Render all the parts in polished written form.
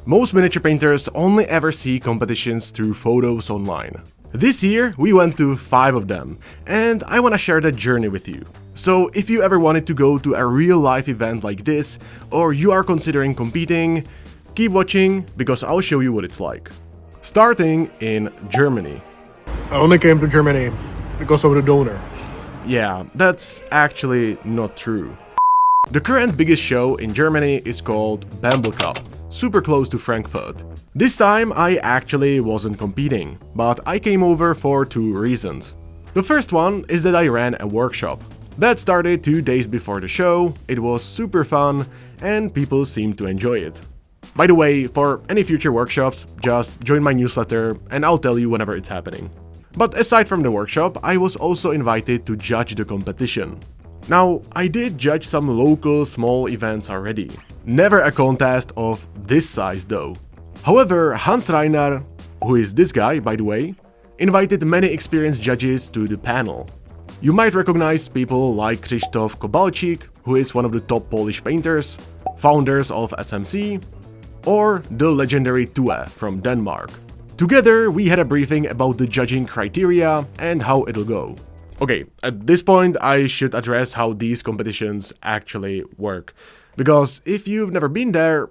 Most miniature painters only ever see competitions through photos online. This year, we went to 5 of them, and I wanna share that journey with you. So if you ever wanted to go to a real-life event like this, or you are considering competing, keep watching because I'll show you what it's like. Starting in Germany. I only came to Germany because of the donor. Yeah, that's actually not true. The current biggest show in Germany is called Bembel Cup, super close to Frankfurt. This time I actually wasn't competing, but I came over for 2 reasons. The first one is that I ran a workshop. That started 2 days before the show, it was super fun, and people seemed to enjoy it. By the way, for any future workshops, just join my newsletter and I'll tell you whenever it's happening. But aside from the workshop, I was also invited to judge the competition. Now, I did judge some local small events already. Never a contest of this size though. However, Hans Reiner, who is this guy by the way, invited many experienced judges to the panel. You might recognize people like Krzysztof Kowalczyk, who is one of the top Polish painters, founders of SMC, or the legendary Tue from Denmark. Together, we had a briefing about the judging criteria and how it'll go. Okay, at this point, I should address how these competitions actually work, because if you've never been there,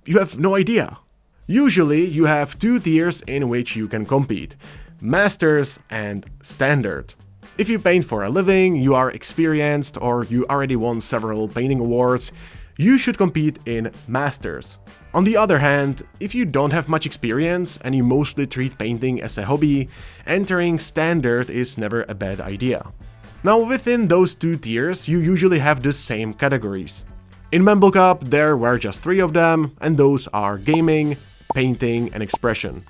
you have no idea. Usually, you have 2 tiers in which you can compete: Masters and Standard. If you paint for a living, you are experienced, or you already won several painting awards, you should compete in Masters. On the other hand, if you don't have much experience and you mostly treat painting as a hobby, entering Standard is never a bad idea. Now within those 2 tiers, you usually have the same categories. In Bembel Cup, there were just 3 of them, and those are Gaming, Painting and Expression.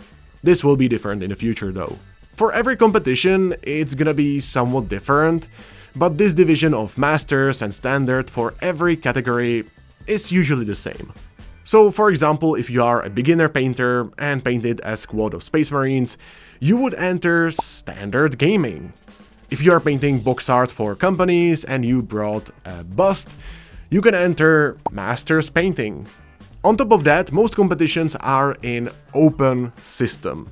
This will be different in the future though. For every competition, it's gonna be somewhat different, but this division of Masters and Standard for every category is usually the same. So for example, if you are a beginner painter and painted a squad of Space Marines, you would enter Standard Gaming. If you are painting box art for companies and you brought a bust, you can enter Masters Painting. On top of that, most competitions are in open system.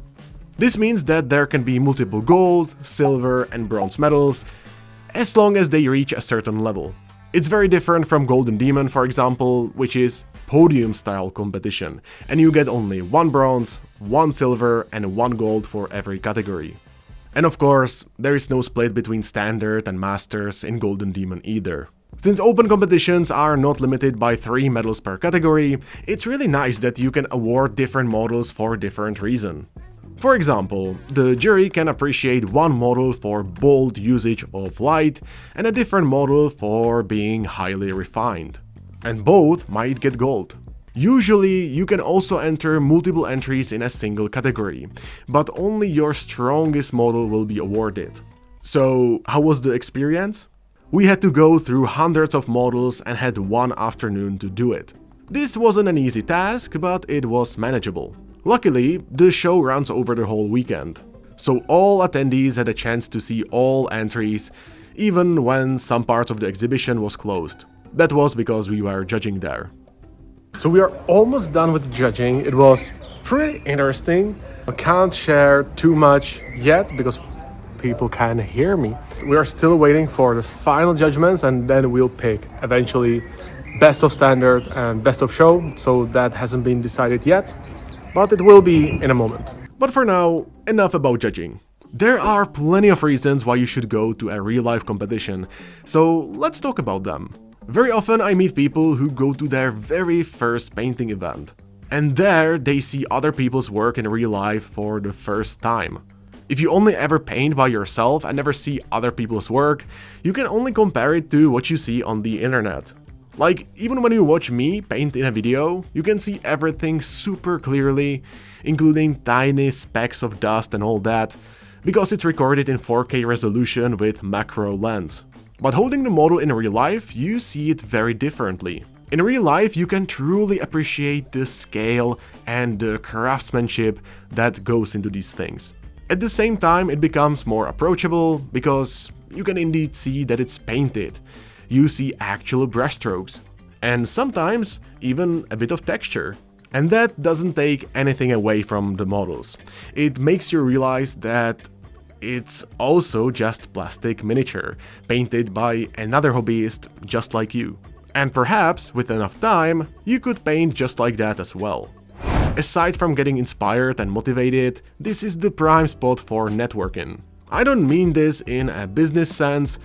This means that there can be multiple gold, silver and bronze medals, as long as they reach a certain level. It's very different from Golden Demon, for example, which is podium-style competition, and you get only 1 bronze, 1 silver and 1 gold for every category. And of course, there is no split between Standard and Masters in Golden Demon either. Since open competitions are not limited by 3 medals per category, it's really nice that you can award different models for different reasons. For example, the jury can appreciate 1 model for bold usage of light and a different model for being highly refined. And both might get gold. Usually, you can also enter multiple entries in a single category, but only your strongest model will be awarded. So, how was the experience? We had to go through hundreds of models and had 1 afternoon to do it. This wasn't an easy task, but it was manageable. Luckily, the show runs over the whole weekend, so all attendees had a chance to see all entries, even when some parts of the exhibition was closed. That was because we were judging there. So we are almost done with the judging. It was pretty interesting. I can't share too much yet because people can't hear me. We are still waiting for the final judgments and then we'll pick eventually best of Standard and best of show, so that hasn't been decided yet. But it will be in a moment. But for now, enough about judging. There are plenty of reasons why you should go to a real-life competition, so let's talk about them. Very often I meet people who go to their very first painting event, and there they see other people's work in real life for the first time. If you only ever paint by yourself and never see other people's work, you can only compare it to what you see on the internet. Like, even when you watch me paint in a video, you can see everything super clearly, including tiny specks of dust and all that, because it's recorded in 4K resolution with macro lens. But holding the model in real life, you see it very differently. In real life, you can truly appreciate the scale and the craftsmanship that goes into these things. At the same time, it becomes more approachable, because you can indeed see that it's painted. You see actual brushstrokes, and sometimes even a bit of texture. And that doesn't take anything away from the models. It makes you realize that it's also just plastic miniature, painted by another hobbyist just like you. And perhaps, with enough time, you could paint just like that as well. Aside from getting inspired and motivated, this is the prime spot for networking. I don't mean this in a business sense,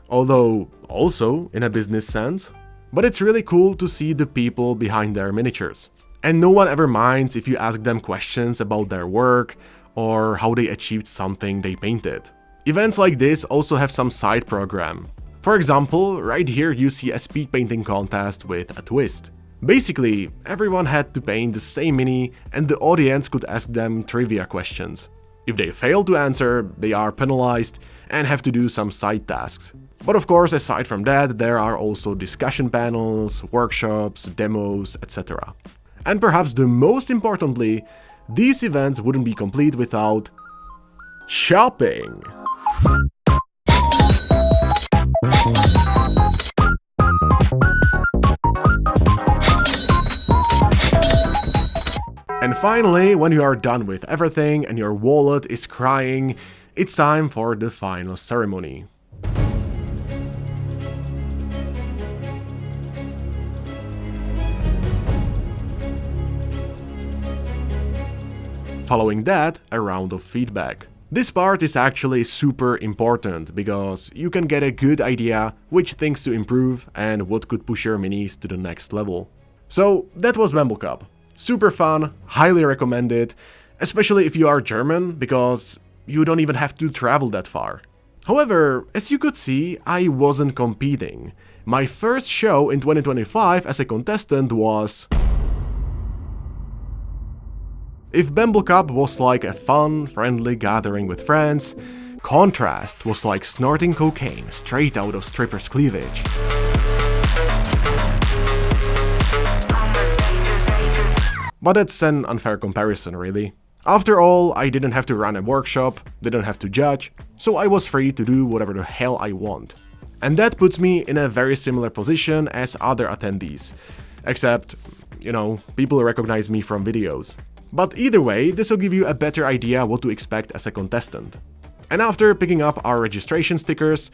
although also in a business sense, but it's really cool to see the people behind their miniatures. And no one ever minds if you ask them questions about their work or how they achieved something they painted. Events like this also have some side program. For example, right here you see a speed painting contest with a twist. Basically, everyone had to paint the same mini and the audience could ask them trivia questions. If they fail to answer, they are penalized and have to do some side tasks. But of course, aside from that, there are also discussion panels, workshops, demos, etc. And perhaps the most importantly, these events wouldn't be complete without shopping. And finally, when you are done with everything and your wallet is crying, it's time for the final ceremony. Following that, a round of feedback. This part is actually super important because you can get a good idea which things to improve and what could push your minis to the next level. So that was Bembel Cup. Super fun, highly recommended, especially if you are German, because you don't even have to travel that far. However, as you could see, I wasn't competing. My first show in 2025 as a contestant was... If Bembel Cup was like a fun, friendly gathering with friends, Kontrast was like snorting cocaine straight out of strippers' cleavage. But that's an unfair comparison, really. After all, I didn't have to run a workshop, didn't have to judge, so I was free to do whatever the hell I want. And that puts me in a very similar position as other attendees. Except, people recognize me from videos. But either way, this will give you a better idea what to expect as a contestant. And after picking up our registration stickers,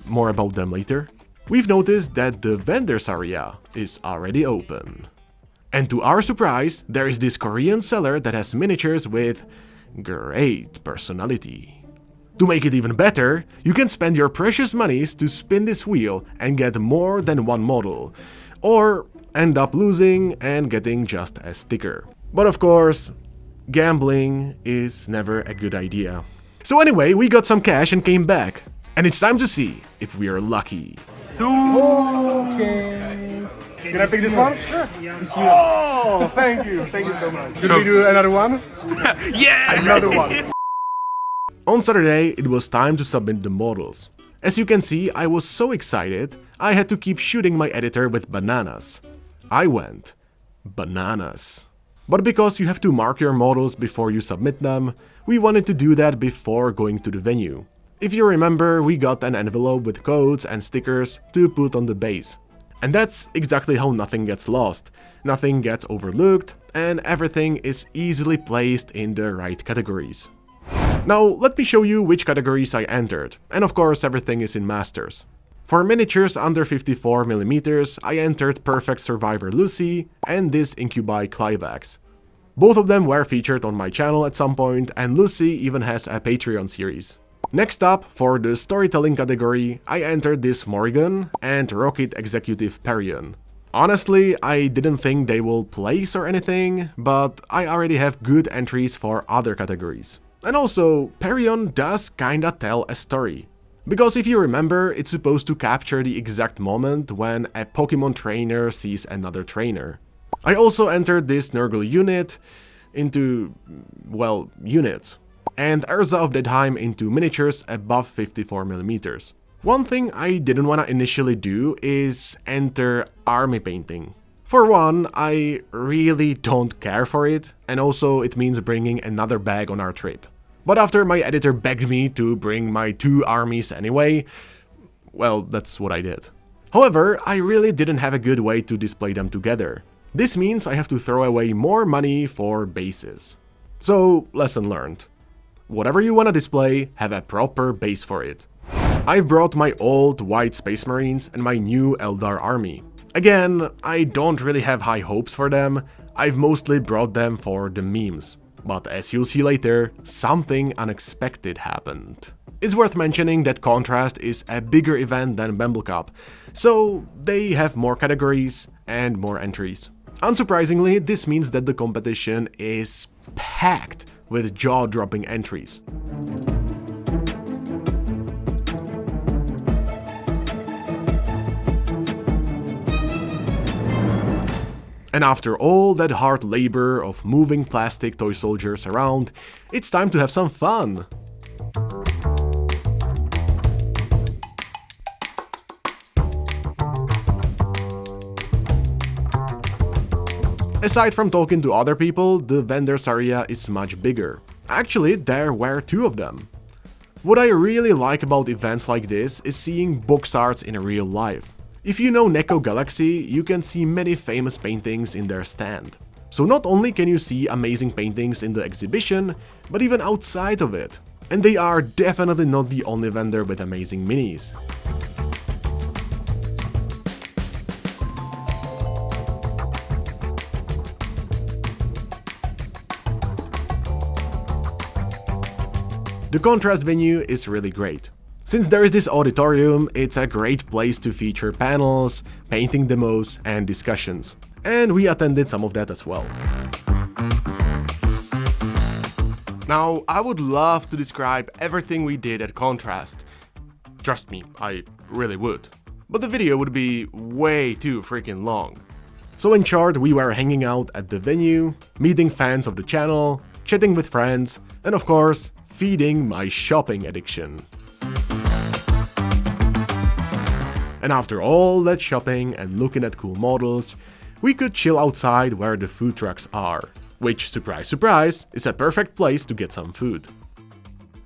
more about them later, we've noticed that the vendors area is already open. And to our surprise, there is this Korean seller that has miniatures with great personality. To make it even better, you can spend your precious monies to spin this wheel and get more than one model, or end up losing and getting just a sticker. But of course, gambling is never a good idea. So anyway, we got some cash and came back. And it's time to see if we are lucky. Okay. Can I pick this one? Sure. Oh, thank you. Thank you so much. Should we do another one? Yeah! Another one. On Saturday, it was time to submit the models. As you can see, I was so excited, I had to keep shooting my editor with bananas. I went bananas. But because you have to mark your models before you submit them, we wanted to do that before going to the venue. If you remember, we got an envelope with codes and stickers to put on the base. And that's exactly how nothing gets lost, nothing gets overlooked, and everything is easily placed in the right categories. Now, let me show you which categories I entered, and of course everything is in Masters. For miniatures under 54mm, I entered Perfect Survivor Lucy and this Incubi Clivax. Both of them were featured on my channel at some point, and Lucy even has a Patreon series. Next up, for the storytelling category, I entered this Morrigan and Rocket Executive Perion. Honestly, I didn't think they will place or anything, but I already have good entries for other categories. And also, Perion does kinda tell a story. Because if you remember, it's supposed to capture the exact moment when a Pokemon trainer sees another trainer. I also entered this Nurgle unit into, well, units. And Urza of the Time into miniatures above 54mm. One thing I didn't want to initially do is enter army painting. For one, I really don't care for it, and also it means bringing another bag on our trip. But after my editor begged me to bring my 2 armies anyway, well, that's what I did. However, I really didn't have a good way to display them together. This means I have to throw away more money for bases. So, lesson learned. Whatever you want to display, have a proper base for it. I've brought my old white Space Marines and my new Eldar army. Again, I don't really have high hopes for them, I've mostly brought them for the memes. But as you'll see later, something unexpected happened. It's worth mentioning that Kontrast is a bigger event than Bembel Cup, so they have more categories and more entries. Unsurprisingly, this means that the competition is packed with jaw-dropping entries. And after all that hard labor of moving plastic toy soldiers around, it's time to have some fun! Aside from talking to other people, the vendors area is much bigger. Actually, there were 2 of them. What I really like about events like this is seeing box arts in real life. If you know Neko Galaxy, you can see many famous paintings in their stand. So not only can you see amazing paintings in the exhibition, but even outside of it. And they are definitely not the only vendor with amazing minis. The Kontrast venue is really great. Since there is this auditorium, it's a great place to feature panels, painting demos, and discussions. And we attended some of that as well. Now, I would love to describe everything we did at Kontrast. Trust me, I really would. But the video would be way too freaking long. So in short, we were hanging out at the venue, meeting fans of the channel, chatting with friends, and of course, feeding my shopping addiction. And after all that shopping and looking at cool models, we could chill outside where the food trucks are, which, surprise surprise, is a perfect place to get some food.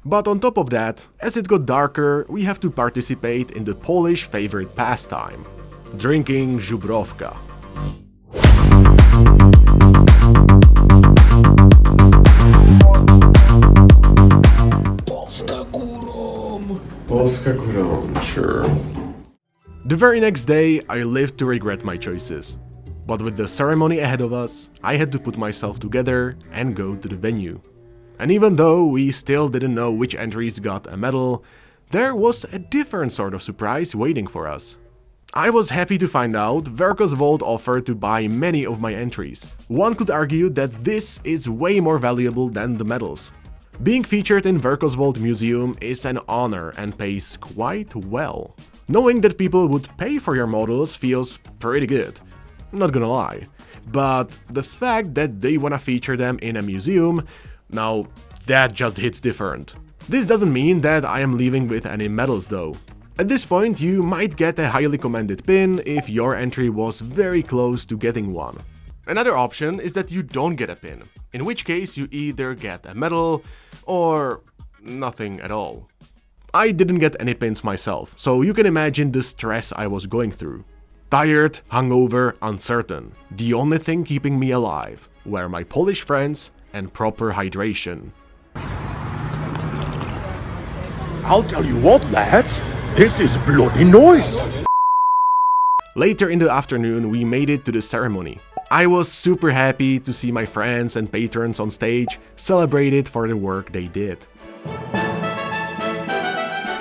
But on top of that, as it got darker, we have to participate in the Polish favorite pastime, drinking żubrówka. Polska górą, sure. The very next day, I lived to regret my choices. But with the ceremony ahead of us, I had to put myself together and go to the venue. And even though we still didn't know which entries got a medal, there was a different sort of surprise waiting for us. I was happy to find out Verkos Vault offered to buy many of my entries. One could argue that this is way more valuable than the medals. Being featured in Verkos Vault Museum is an honor and pays quite well. Knowing that people would pay for your models feels pretty good, not gonna lie. But the fact that they wanna feature them in a museum, now that just hits different. This doesn't mean that I am leaving with any medals though. At this point, you might get a highly commended pin if your entry was very close to getting one. Another option is that you don't get a pin, in which case you either get a medal or nothing at all. I didn't get any pins myself, so you can imagine the stress I was going through. Tired, hungover, uncertain. The only thing keeping me alive were my Polish friends and proper hydration. I'll tell you what, lads, this is bloody noise! Later in the afternoon, we made it to the ceremony. I was super happy to see my friends and patrons on stage celebrated for the work they did.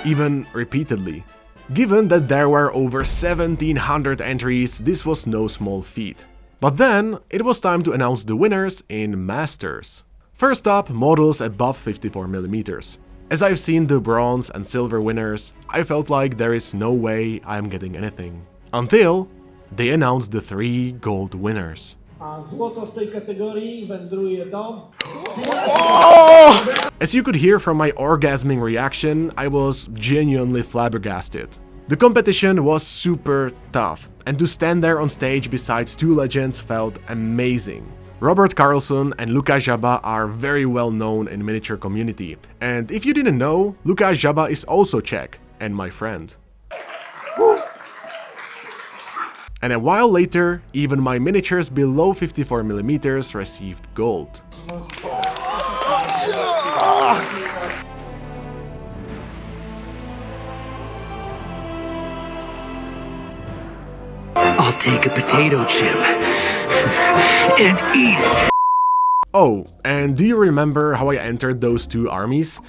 Even repeatedly. Given that there were over 1700 entries, this was no small feat. But then, it was time to announce the winners in Masters. First up, models above 54mm. As I've seen the bronze and silver winners, I felt like there is no way I'm getting anything. Until they announced the 3 gold winners. A złoto w tej kategorii wędruje do... As you could hear from my orgasming reaction, I was genuinely flabbergasted. The competition was super tough, and to stand there on stage beside 2 legends felt amazing. Robert Carlson and Lukáš Žaba are very well known in miniature community, and if you didn't know, Lukáš Žaba is also Czech and my friend. And a while later, even my miniatures below 54mm received gold. I'll take a potato chip and eat it. Oh, and do you remember how I entered those two armies?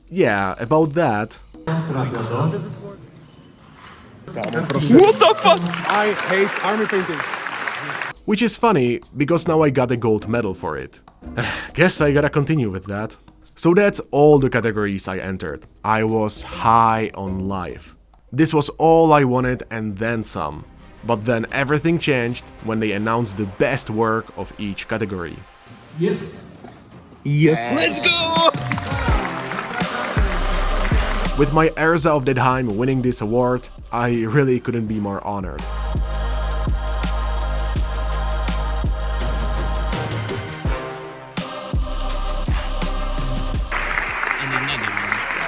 Yeah, about that. What the fuck? I hate army painting. Which is funny, because now I got a gold medal for it. Guess I gotta continue with that. So that's all the categories I entered. I was high on life. This was all I wanted and then some. But then everything changed when they announced the best work of each category. Jest. Yes, let's go! With my Erza of Deadheim winning this award, I really couldn't be more honored.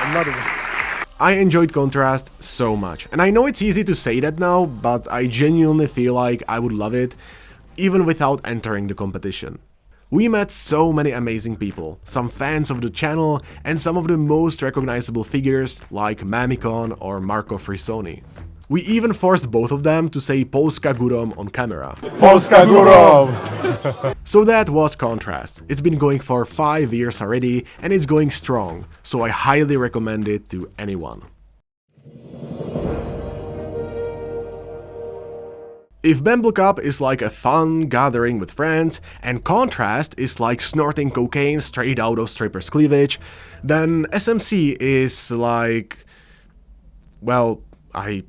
Another one. I enjoyed Kontrast so much, and I know it's easy to say that now, but I genuinely feel like I would love it, even without entering the competition. We met so many amazing people, some fans of the channel, and some of the most recognizable figures like Mamikon or Marco Frisoni. We even forced both of them to say Polska Górom on camera. Polska Górom! So that was Kontrast. It's been going for 5 years already and it's going strong, so I highly recommend it to anyone. If Bembel Cup is like a fun gathering with friends, and Kontrast is like snorting cocaine straight out of stripper's cleavage, then SMC is like... well, I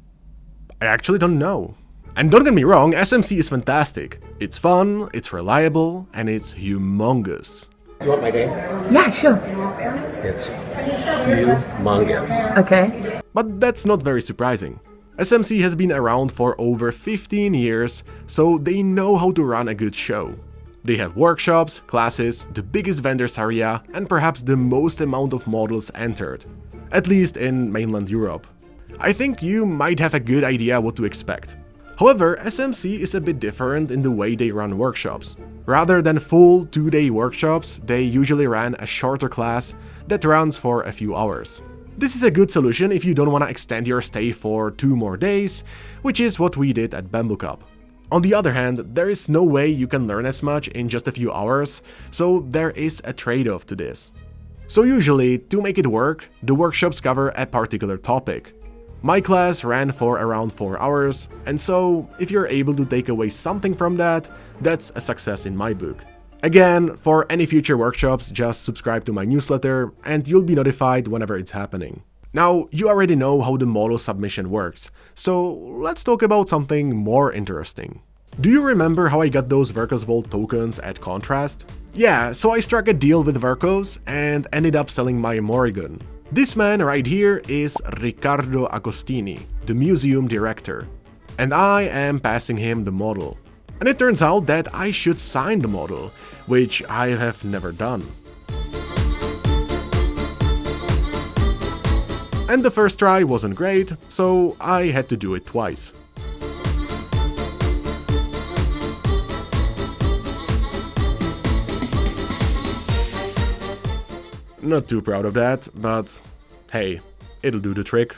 actually don't know. And don't get me wrong, SMC is fantastic. It's fun, it's reliable, and it's humongous. You want my name? Yeah, sure. It's humongous. Okay. But that's not very surprising. SMC has been around for over 15 years, so they know how to run a good show. They have workshops, classes, the biggest vendors area, and perhaps the most amount of models entered. At least in mainland Europe. I think you might have a good idea what to expect. However, SMC is a bit different in the way they run workshops. Rather than full 2-day workshops, they usually ran a shorter class that runs for a few hours. This is a good solution if you don't want to extend your stay for 2 more days, which is what we did at Bembel Cup. On the other hand, there is no way you can learn as much in just a few hours, so there is a trade-off to this. So usually, to make it work, the workshops cover a particular topic. My class ran for around 4 hours, and so if you're able to take away something from that, that's a success in my book. Again, for any future workshops, just subscribe to my newsletter and you'll be notified whenever it's happening. Now, you already know how the model submission works, so let's talk about something more interesting. Do you remember how I got those Verkos Vault tokens at Kontrast? Yeah, so I struck a deal with Verkos and ended up selling my Morrigan. This man right here is Riccardo Agostini, the museum director. And I am passing him the model. And it turns out that I should sign the model, which I have never done. And the first try wasn't great, so I had to do it twice. Not too proud of that, but hey, it'll do the trick.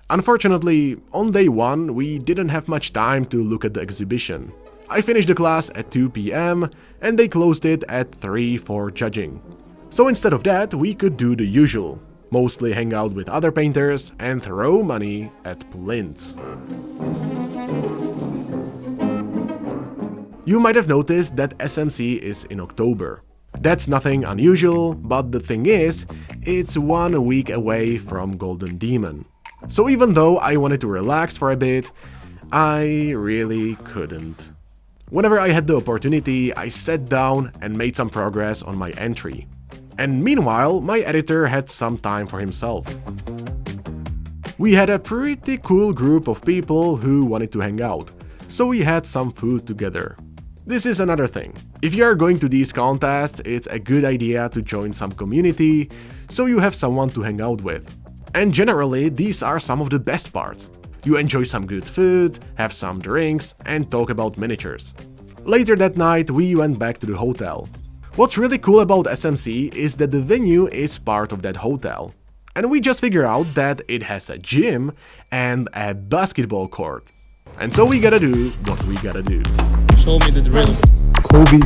Unfortunately, on day 1 we didn't have much time to look at the exhibition. I finished the class at 2 PM and they closed it at 3 for judging. So instead of that, we could do the usual, mostly hang out with other painters and throw money at plinths. You might have noticed that SMC is in October. That's nothing unusual, but the thing is, it's 1 week away from Golden Demon. So even though I wanted to relax for a bit, I really couldn't. Whenever I had the opportunity, I sat down and made some progress on my entry. And meanwhile, my editor had some time for himself. We had a pretty cool group of people who wanted to hang out, so we had some food together. This is another thing. If you are going to these contests, it's a good idea to join some community, so you have someone to hang out with. And generally, these are some of the best parts. You enjoy some good food, have some drinks, and talk about miniatures. Later that night, we went back to the hotel. What's really cool about SMC is that the venue is part of that hotel. And we just figured out that it has a gym and a basketball court. And so we gotta do what we gotta do. Show me the drill. Kobe.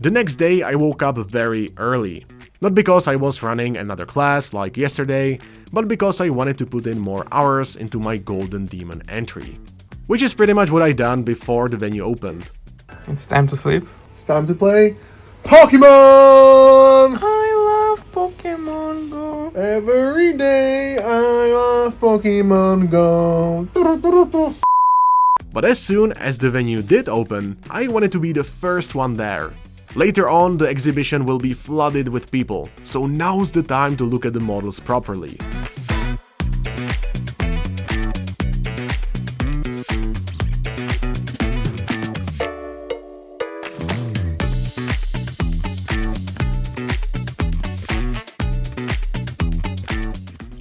The next day I woke up very early. Not because I was running another class like yesterday, but because I wanted to put in more hours into my Golden Demon entry. Which is pretty much what I done before the venue opened. It's time to sleep. It's time to play Pokemon! I love Pokemon Go. Every day I love Pokemon Go. But as soon as the venue did open, I wanted to be the first one there. Later on, the exhibition will be flooded with people, so now's the time to look at the models properly.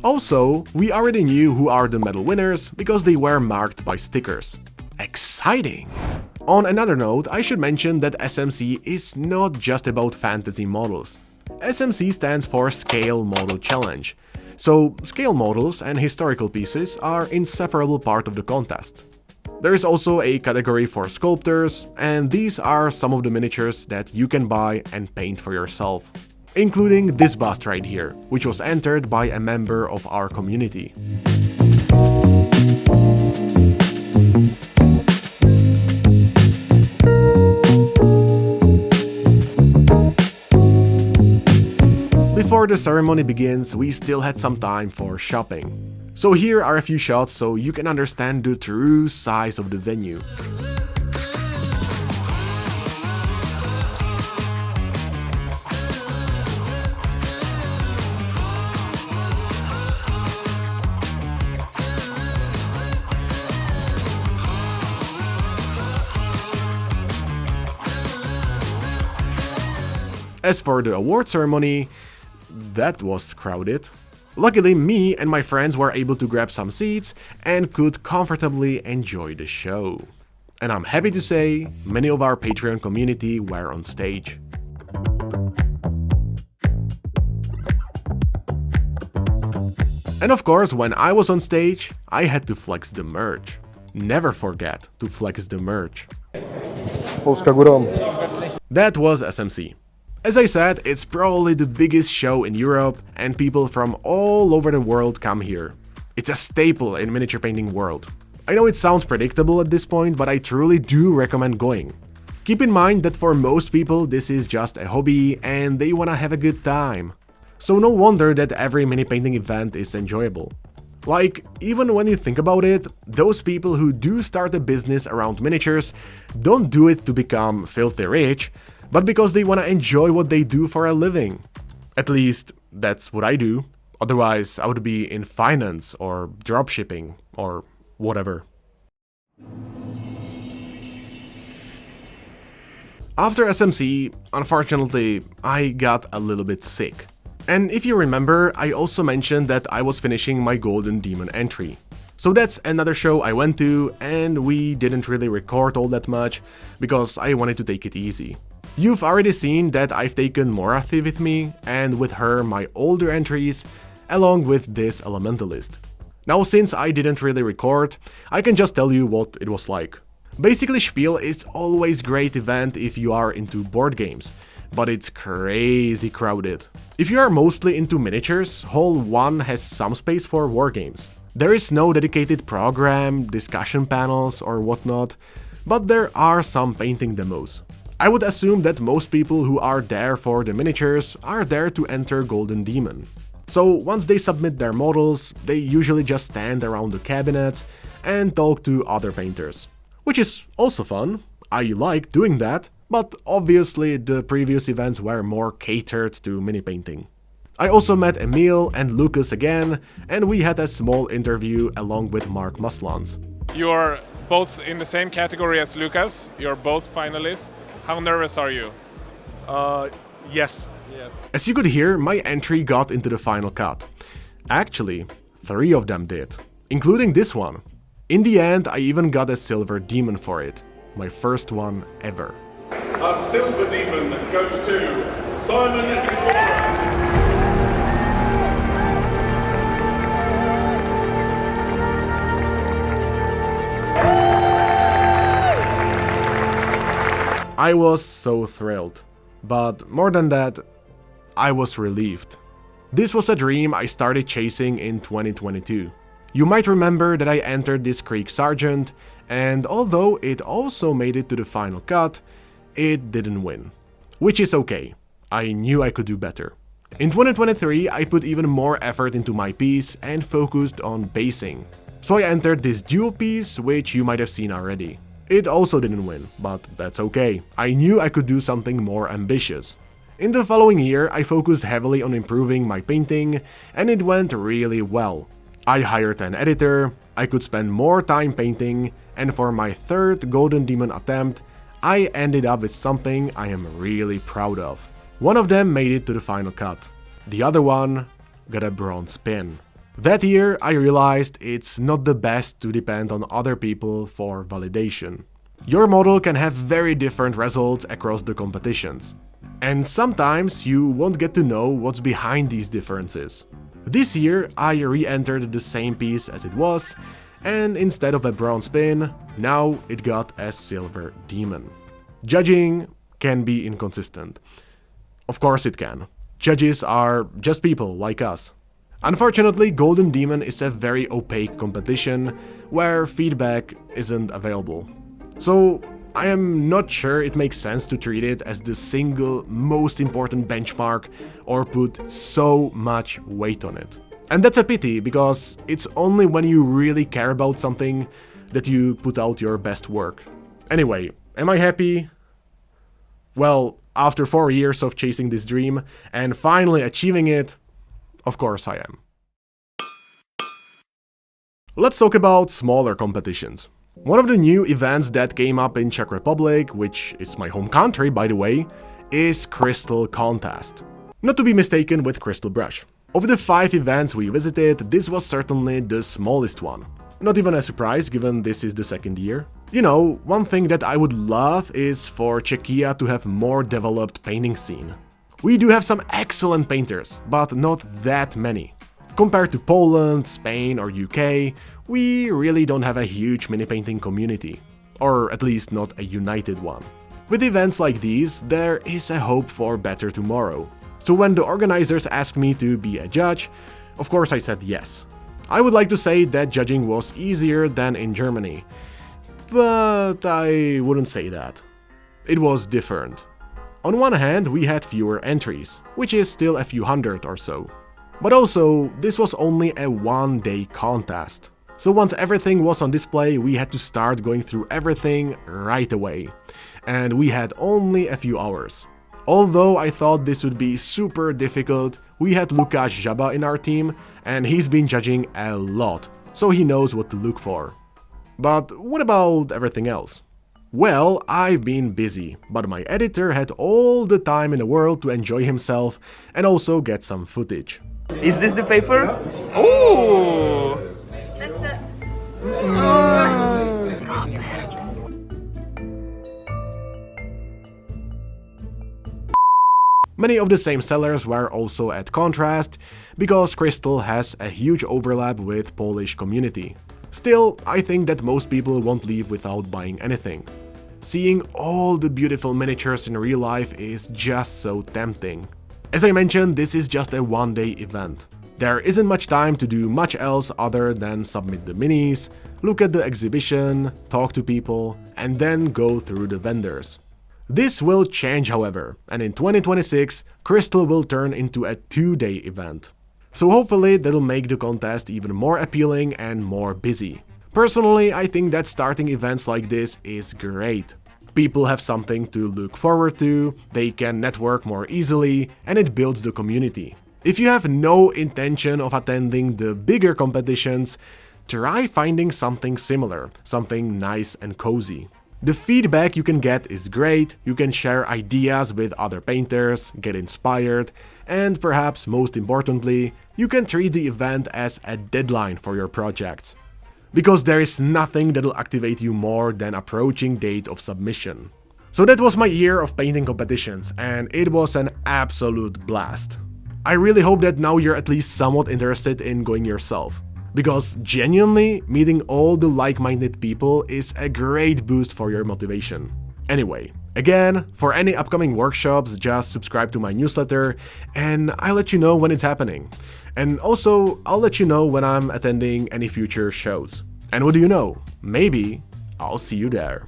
Also, we already knew who are the medal winners because they were marked by stickers. Exciting! On another note, I should mention that SMC is not just about fantasy models. SMC stands for Scale Model Challenge, so scale models and historical pieces are inseparable part of the contest. There is also a category for sculptors, and these are some of the miniatures that you can buy and paint for yourself. Including this bust right here, which was entered by a member of our community. Before the ceremony begins, we still had some time for shopping. So here are a few shots so you can understand the true size of the venue. As for the award ceremony, that was crowded. Luckily, me and my friends were able to grab some seats and could comfortably enjoy the show. And I'm happy to say, many of our Patreon community were on stage. And of course, when I was on stage, I had to flex the merch. Never forget to flex the merch. Polska górą. That was SMC. As I said, it's probably the biggest show in Europe and people from all over the world come here. It's a staple in miniature painting world. I know it sounds predictable at this point, but I truly do recommend going. Keep in mind that for most people this is just a hobby and they wanna have a good time. So no wonder that every mini painting event is enjoyable. Like, even when you think about it, those people who do start a business around miniatures don't do it to become filthy rich, but because they want to enjoy what they do for a living. At least, that's what I do. Otherwise, I would be in finance or dropshipping or whatever. After SMC, unfortunately, I got a little bit sick. And if you remember, I also mentioned that I was finishing my Golden Demon entry. So that's another show I went to, and we didn't really record all that much, because I wanted to take it easy. You've already seen that I've taken Morathi with me, and with her my older entries, along with this Elementalist. Now since I didn't really record, I can just tell you what it was like. Basically, Spiel is always great event if you are into board games, but it's crazy crowded. If you are mostly into miniatures, Hall 1 has some space for wargames. There is no dedicated program, discussion panels or whatnot, but there are some painting demos. I would assume that most people who are there for the miniatures are there to enter Golden Demon. So once they submit their models, they usually just stand around the cabinets and talk to other painters. Which is also fun, I like doing that, but obviously the previous events were more catered to mini painting. I also met Emil and Lucas again, and we had a small interview along with Mark Maslans. You're both in the same category as Lucas, you're both finalists. How nervous are you? Yes. As you could hear, my entry got into the final cut. Actually, 3 of them did, including this one. In the end, I even got a silver demon for it, my first one ever. A silver demon goes to Simon Isidora. I was so thrilled, but more than that, I was relieved. This was a dream I started chasing in 2022. You might remember that I entered this Creek Sergeant, and although it also made it to the final cut, it didn't win. Which is okay, I knew I could do better. In 2023, I put even more effort into my piece and focused on basing. So I entered this dual piece, which you might have seen already. It also didn't win, but that's okay. I knew I could do something more ambitious. In the following year, I focused heavily on improving my painting, and it went really well. I hired an editor, I could spend more time painting, and for my 3rd Golden Demon attempt, I ended up with something I am really proud of. One of them made it to the final cut. The other one got a bronze pin. That year, I realized it's not the best to depend on other people for validation. Your model can have very different results across the competitions. And sometimes you won't get to know what's behind these differences. This year, I re-entered the same piece as it was, and instead of a bronze pin, now it got a silver demon. Judging can be inconsistent. Of course it can. Judges are just people like us. Unfortunately, Golden Demon is a very opaque competition where feedback isn't available. So I am not sure it makes sense to treat it as the single most important benchmark or put so much weight on it. And that's a pity, because it's only when you really care about something that you put out your best work. Anyway, am I happy? Well, after 4 years of chasing this dream and finally achieving it, of course I am. Let's talk about smaller competitions. One of the new events that came up in Czech Republic, which is my home country by the way, is Crystal Contest. Not to be mistaken with Crystal Brush. Of the 5 events we visited, this was certainly the smallest one. Not even a surprise, given this is the 2nd year. You know, one thing that I would love is for Czechia to have more developed painting scene. We do have some excellent painters, but not that many. Compared to Poland, Spain or UK, we really don't have a huge mini-painting community. Or at least not a united one. With events like these, there is a hope for better tomorrow. So when the organizers asked me to be a judge, of course I said yes. I would like to say that judging was easier than in Germany, but I wouldn't say that. It was different. On one hand, we had fewer entries, which is still a few hundred or so. But also, this was only a 1-day contest. So once everything was on display, we had to start going through everything right away. And we had only a few hours. Although I thought this would be super difficult, we had Lukáš Žaba in our team, and he's been judging a lot, so he knows what to look for. But what about everything else? Well, I've been busy, but my editor had all the time in the world to enjoy himself and also get some footage. Is this the paper? Oh! That's it. Many of the same sellers were also at Kontrast, because Crystal has a huge overlap with Polish community. Still, I think that most people won't leave without buying anything. Seeing all the beautiful miniatures in real life is just so tempting. As I mentioned, this is just a 1-day event. There isn't much time to do much else other than submit the minis, look at the exhibition, talk to people, and then go through the vendors. This will change, however, and in 2026, Crystal will turn into a 2-day event. So hopefully that'll make the contest even more appealing and more busy. Personally, I think that starting events like this is great. People have something to look forward to, they can network more easily, and it builds the community. If you have no intention of attending the bigger competitions, try finding something similar, something nice and cozy. The feedback you can get is great, you can share ideas with other painters, get inspired, and perhaps most importantly, you can treat the event as a deadline for your project. Because there is nothing that'll activate you more than approaching date of submission. So that was my year of painting competitions, and it was an absolute blast. I really hope that now you're at least somewhat interested in going yourself. Because genuinely, meeting all the like-minded people is a great boost for your motivation. Anyway, again, for any upcoming workshops, just subscribe to my newsletter and I'll let you know when it's happening. And also, I'll let you know when I'm attending any future shows. And what do you know? Maybe I'll see you there.